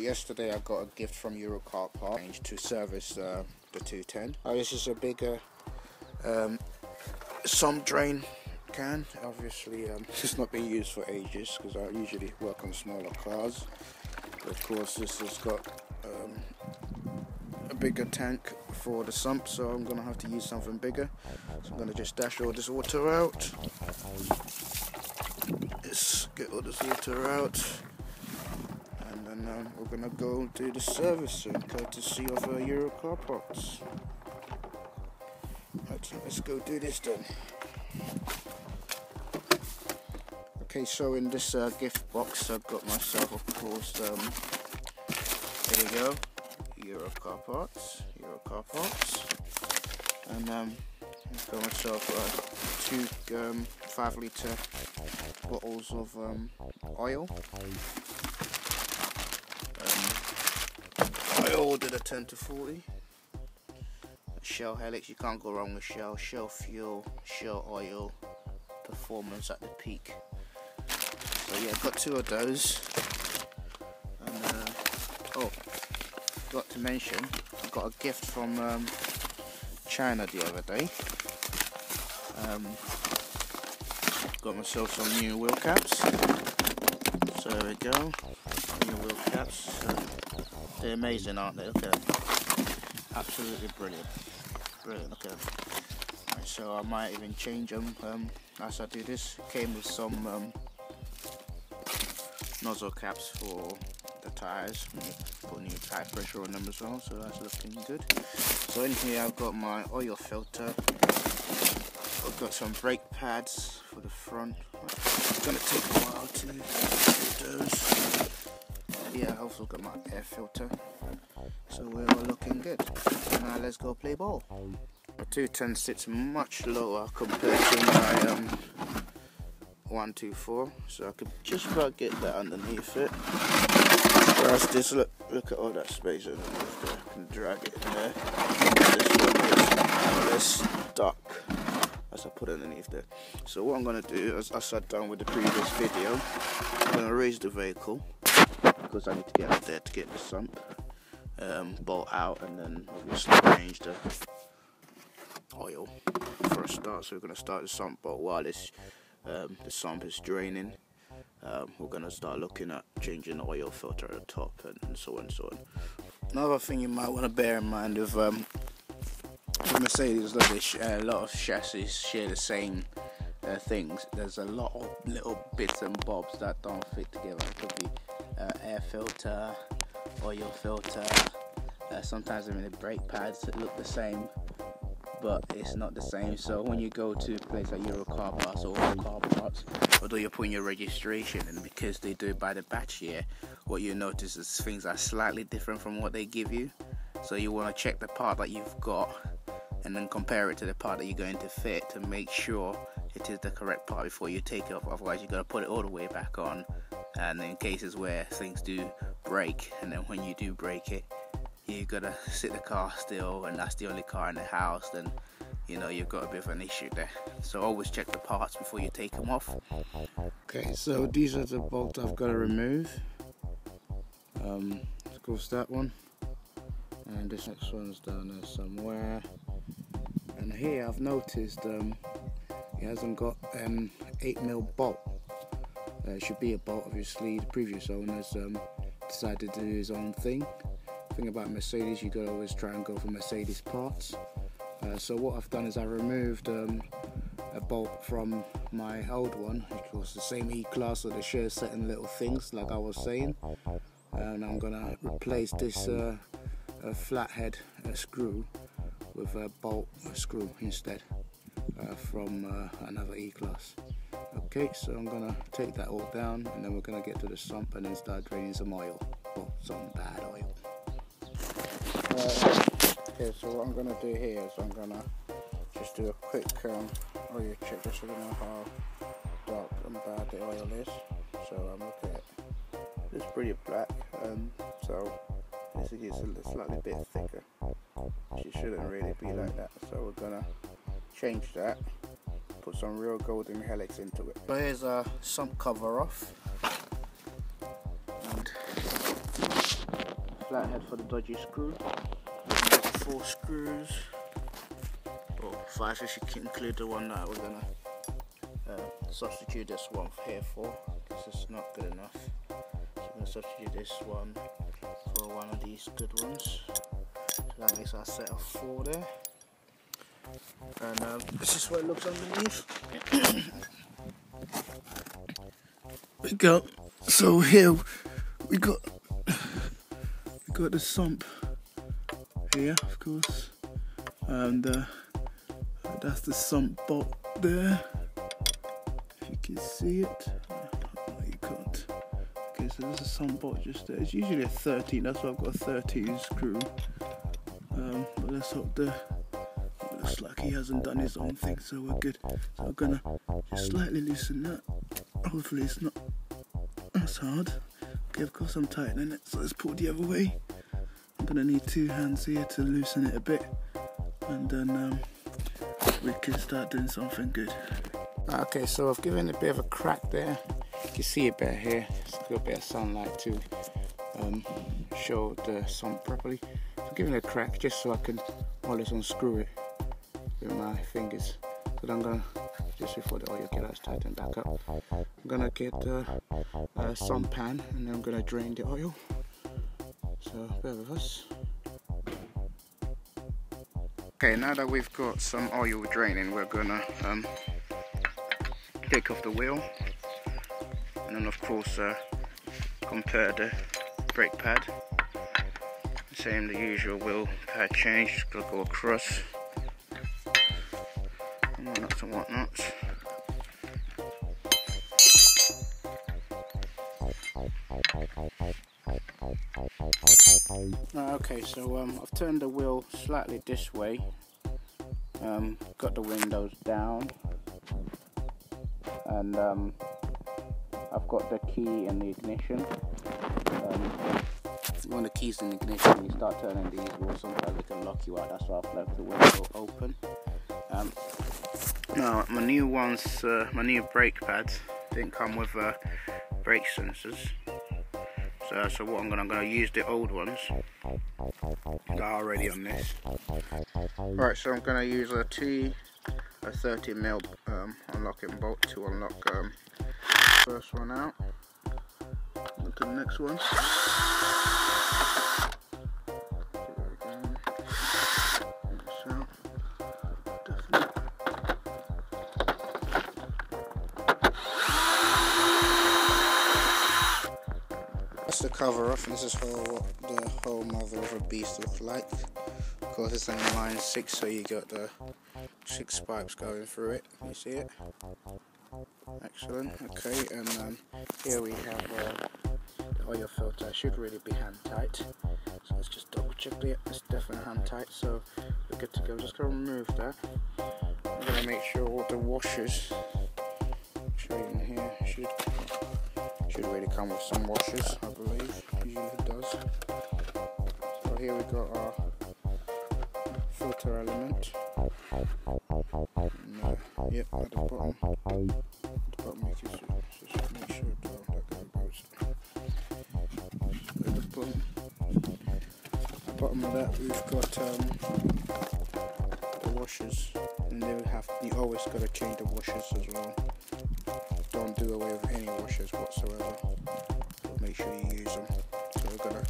yesterday I got a gift from Eurocar Parts to service the 210. This is a bigger sump drain can. Obviously it's not been used for ages because I usually work on smaller cars. But of course this has got a bigger tank for the sump, so I'm going to have to use something bigger. So I'm going to just dash all this water out. Let's get all this water out. And then we're going to go do the servicing courtesy of Eurocar Parts. Right, so let's go do this then. Okay, so in this gift box I've got myself, of course, there we go, Eurocar Parts, and I've got myself 2 5-litre bottles of oil. I ordered a 10 to 40. Shell Helix, you can't go wrong with Shell. Shell fuel, Shell oil, performance at the peak. So yeah, I've got 2 of those. And oh, forgot to mention, I got a gift from China the other day. Got myself some new wheel caps. So there we go, new wheel caps. They're amazing, aren't they? Look at them. Absolutely brilliant. Brilliant, look at them. Right, so I might even change them as I do this. Came with some nozzle caps for the tyres. Put new tyre pressure on them as well, so that's looking good. So in here I've got my oil filter. I've got some brake pads for the front. It's gonna take a while to do those. Yeah, I've also got my air filter. So we're all looking good. Now let's go play ball. My 210 sits much lower compared to my 124, so I could just about get that underneath it. Whereas this, look at all that space underneath there. I can drag it in there. This one is less stuck as I put it underneath there. So what I'm going to do, as I've done with the previous video, I'm going to raise the vehicle because I need to get up there to get the sump bolt out, and then obviously change the oil for a start. So we're going to start the sump bolt while this the sump is draining. We're going to start looking at changing the oil filter at the top, and so on and so on. Another thing you might want to bear in mind with Mercedes, a lot of chassis share the same things. There's a lot of little bits and bobs that don't fit together. It could be air filter, oil filter, sometimes even the brake pads that look the same, but it's not the same. So when you go to a place like Eurocar Parts or Car Parts, although you're putting your registration in, because they do it by the batch year, what you notice is things are slightly different from what they give you. So you want to check the part that you've got and then compare it to the part that you're going to fit to make sure it is the correct part before you take it off. Otherwise you're going to put it all the way back on, and in cases where things do break, and then when you do break it, you gotta sit the car still, and that's the only car in the house, then you know you've got a bit of an issue there. So always check the parts before you take them off. Okay, so these are the bolts I've got to remove. Of course that one, and this next one's down there somewhere. And here I've noticed it hasn't got 8mm bolt. It should be a bolt. Obviously the previous owners decided to do his own thing. Thing about Mercedes, you gotta always try and go for Mercedes parts. So what I've done is I removed a bolt from my old one, which was the same E-Class, so they share certain little things like I was saying, and I'm gonna replace this flathead screw with a bolt screw instead from another E-Class. Okay, so I'm gonna take that all down, and then we're gonna get to the sump and then start draining some oil, or some bad oil. Okay, so what I'm going to do here is I'm going to just do a quick oil check just so you know how dark and bad the oil is. So I'm looking at it. It's pretty black, so this is a slightly bit thicker. It shouldn't really be like that. So we're going to change that, put some real golden helix into it. So here's a sump cover off. And flathead for the dodgy screw. There's 4 screws, or 5 if you can include the one that we're gonna substitute this one here for, because it's not good enough. So I'm gonna substitute this one for one of these good ones. So that makes our set of 4 there. And this is what it looks underneath. We go. So here we got the sump here, of course, and that's the sump bolt there. If you can see it, no, you can't. Okay, so there's a sump bolt just there. It's usually a 13. That's why I've got a 13 screw. But let's hope it looks like he hasn't done his own thing, so we're good. So I'm gonna just slightly loosen that. Hopefully it's not as hard. Okay, of course I'm tightening it, so let's pull the other way. I'm gonna need 2 hands here to loosen it a bit, and then we can start doing something good. Okay, so I've given it a bit of a crack there. You can see it better here. It's got a bit of sunlight to show the sump properly. So I'm giving it a crack just so I can more or less unscrew it with my fingers. So I'm gonna, just before the oil gets tightened back up, I'm gonna get a sump pan, and then I'm gonna drain the oil. So bear with us. Okay, now that we've got some oil draining, we're gonna take off the wheel, and then of course compare the brake pad. Same the usual wheel pad change, gotta go across and whatnot. Okay, so I've turned the wheel slightly this way, got the windows down, and I've got the key in the ignition. When the key's in the ignition, you start turning these wheels, sometimes they can lock you out, that's why I've left the window open. Now my new ones, my new brake pads didn't come with brake sensors. So what I'm gonna use the old ones that are already on this. Right, so I'm gonna use a 30mm unlocking bolt to unlock the first one out. Look at the next one. That's the cover off, and this is what the whole mother of a beast looks like. Of course it's in line 6, so you got the 6 pipes going through it. Can you see it? Excellent. Okay, and here we have the oil filter. It should really be hand tight. So let's just double check it. It's definitely hand tight, so we're good to go. Just gonna remove that. I'm gonna make sure all the washers, show you in here, should really come with some washers, I believe. Usually it does. So here we got our filter element. And, yep, at the bottom. Make it just make sure it don't let go about it. At the bottom of that we've got the washers, and they will have, you always got to change the washers as well. Don't do away with any washers whatsoever, but make sure you use them. So we're gonna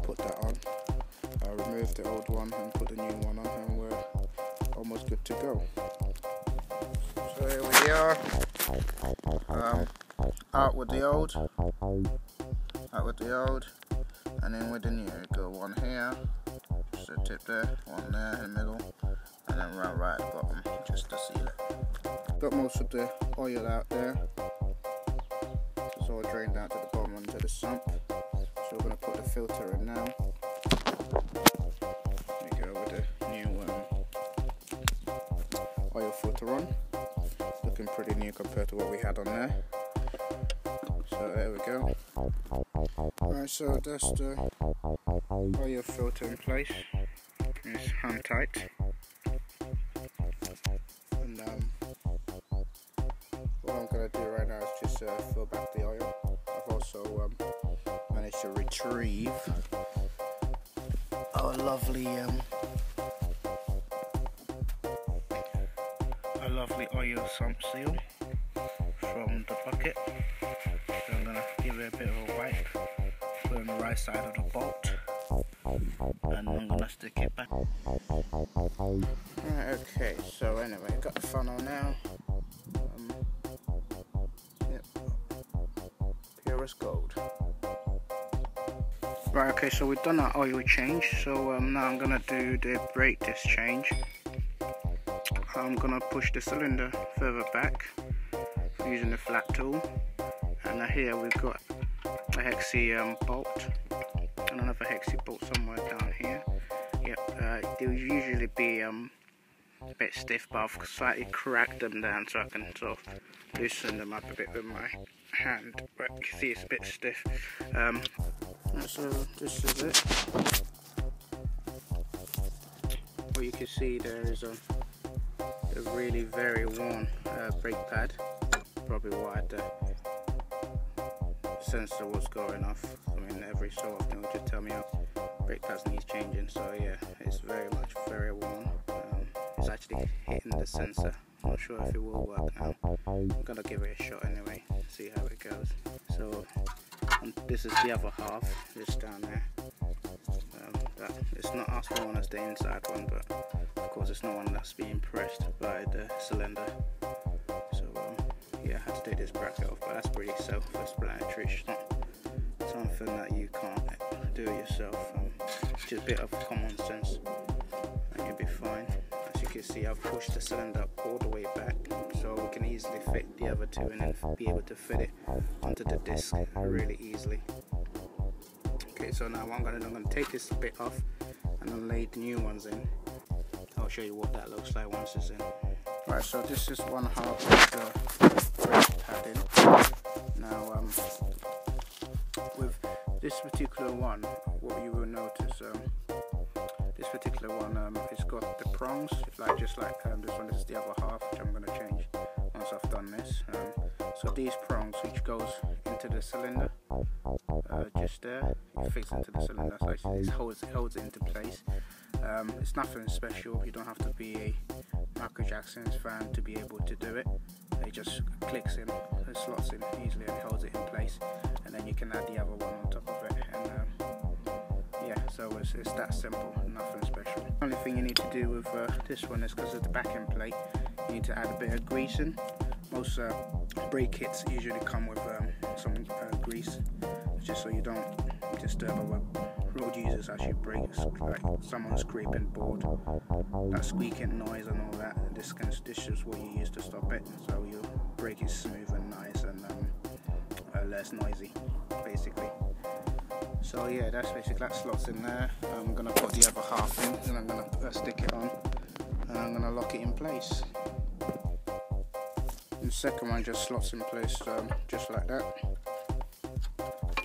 put that on, remove the old one and put the new one on, and we're almost good to go. So here we are, out with the old, and then with the new. Go one here, just a tip there, one there in the middle, and then right at the bottom, just to seal it. Got most of the oil out there. It's all drained out to the bottom onto the sump. So we're going to put the filter in now. There we go with the new oil filter on. Looking pretty new compared to what we had on there. So there we go. Alright, so that's the oil filter in place. It's hand tight. And what I'm going to do right now is just fill back the oil. I've also managed to retrieve our lovely oil sump seal from the bucket. So I'm gonna give it a bit of a wipe, put it on the right side of the bolt, and I'm gonna stick it back. Right, okay, so anyway, got the funnel now. Yep, pure as gold. Right, okay, so we've done our oil change, so now I'm gonna do the brake disc change. I'm gonna push the cylinder further back using the flat tool, and here we've got a hexi bolt and another hexi bolt somewhere down here. Yep, they'll usually be a bit stiff, but I've slightly cracked them down so I can sort of loosen them up a bit with my hand, but you can see it's a bit stiff. So this is it. What you can see there is a really very worn brake pad, probably why the sensor was going off. I mean, every so often it will just tell me, oh, brake pads needs changing. So yeah, it's very worn. It's actually hitting the sensor. I'm not sure if it will work now. I'm gonna give it a shot anyway, see how it goes. So this is the other half, just down there. It's not as worn as the inside one, but of course it's not one that's being pressed by the cylinder. So yeah, I had to take this bracket off, but that's pretty self-explanatory. It's not something that you can't do yourself. Just a bit of common sense and you'll be fine. As you can see, I've pushed the cylinder all the way back, so we can easily fit the other two and then be able to fit it onto the disc really easily. Okay, so now what I'm gonna take this bit off and then lay the new ones in. I'll show you what that looks like once it's in. Right, so this is one half of the brake pad in. Now with this particular one, what you will notice, this particular one, it's got the prongs, just like this one. This is the other half, which I'm going to change once I've done this. So these prongs, which goes into the cylinder, just there, it fits into the cylinder, so it holds it into place. It's nothing special. You don't have to be a Michael Jackson's fan to be able to do it. It just clicks in, it slots in easily and holds it in place, and then you can add the other one on top of it. And yeah, so it's that simple, nothing special. The only thing you need to do with this one is, because of the backing plate, you need to add a bit of grease in. Most brake kits usually come with some grease, just so you don't disturb other road users as you brake, like someone scraping board, that squeaking noise and all that. This is what you use to stop it, so your brake is smooth and nice and less noisy, basically. So yeah, that slots in there. I'm gonna put the other half in, and I'm gonna stick it on, and I'm gonna lock it in place. And the second one just slots in place, just like that.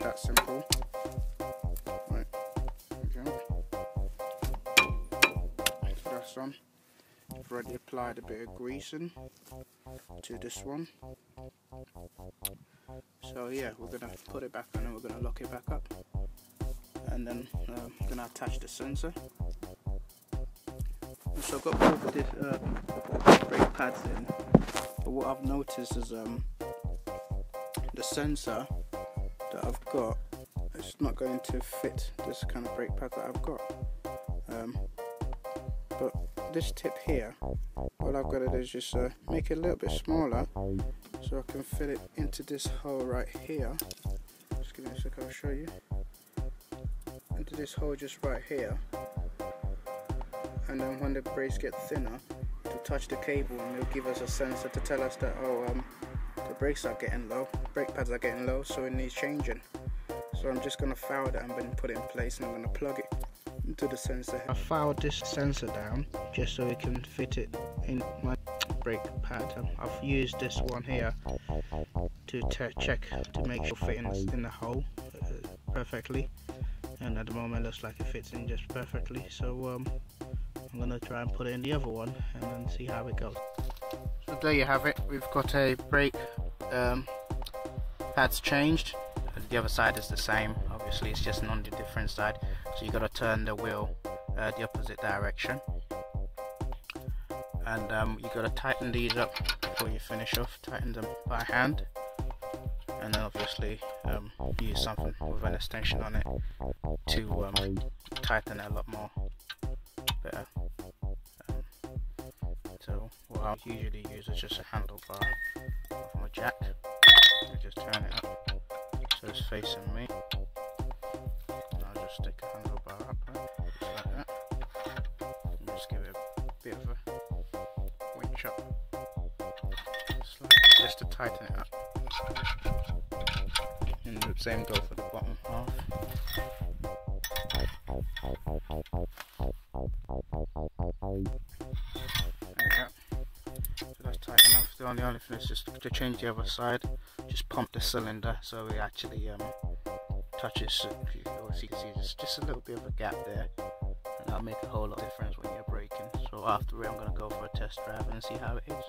That simple. Right, there we go. So that's on. I've already applied a bit of greasing to this one. So yeah, we're gonna put it back on and we're gonna lock it back up. And then I'm gonna attach the sensor. So I've got both of these brake pads in, but what I've noticed is the sensor that I've got, it's not going to fit this kind of brake pad that I've got. But this tip here, all I've got to do is just make it a little bit smaller so I can fit it into this hole right here. Just give me a sec, I'll show you. Into this hole just right here, and then when the brakes get thinner, to touch the cable, and it'll give us a sensor to tell us that, oh, the brakes are getting low, brake pads are getting low, so it needs changing. So I'm just going to file that and then put it in place, and I'm going to plug it into the sensor. I filed this sensor down just so it can fit it in my brake pad. I've used this one here to check to make sure it fits in the hole perfectly, and at the moment it looks like it fits in just perfectly. So I'm going to try and put it in the other one and then see how it goes. So there you have it, we've got a brake pads changed. The other side is the same, obviously it's just on the different side, so you got to turn the wheel the opposite direction. And you got to tighten these up before you finish off. Tighten them by hand, and then obviously use something with an extension on it to tighten it a lot more better. So what I usually use is just a handlebar of my jack. I just turn it up so it's facing me. And I'll just stick a handlebar up just like that. And just give it a bit of a winch up, just to tighten it up. And the same go for the bottom half. So that's tight enough. The only thing is just to change the other side. Just pump the cylinder so it actually touches. You can see there's just a little bit of a gap there, and that'll make a whole lot of difference when you're braking. So after I'm going to go for a test drive and see how it is.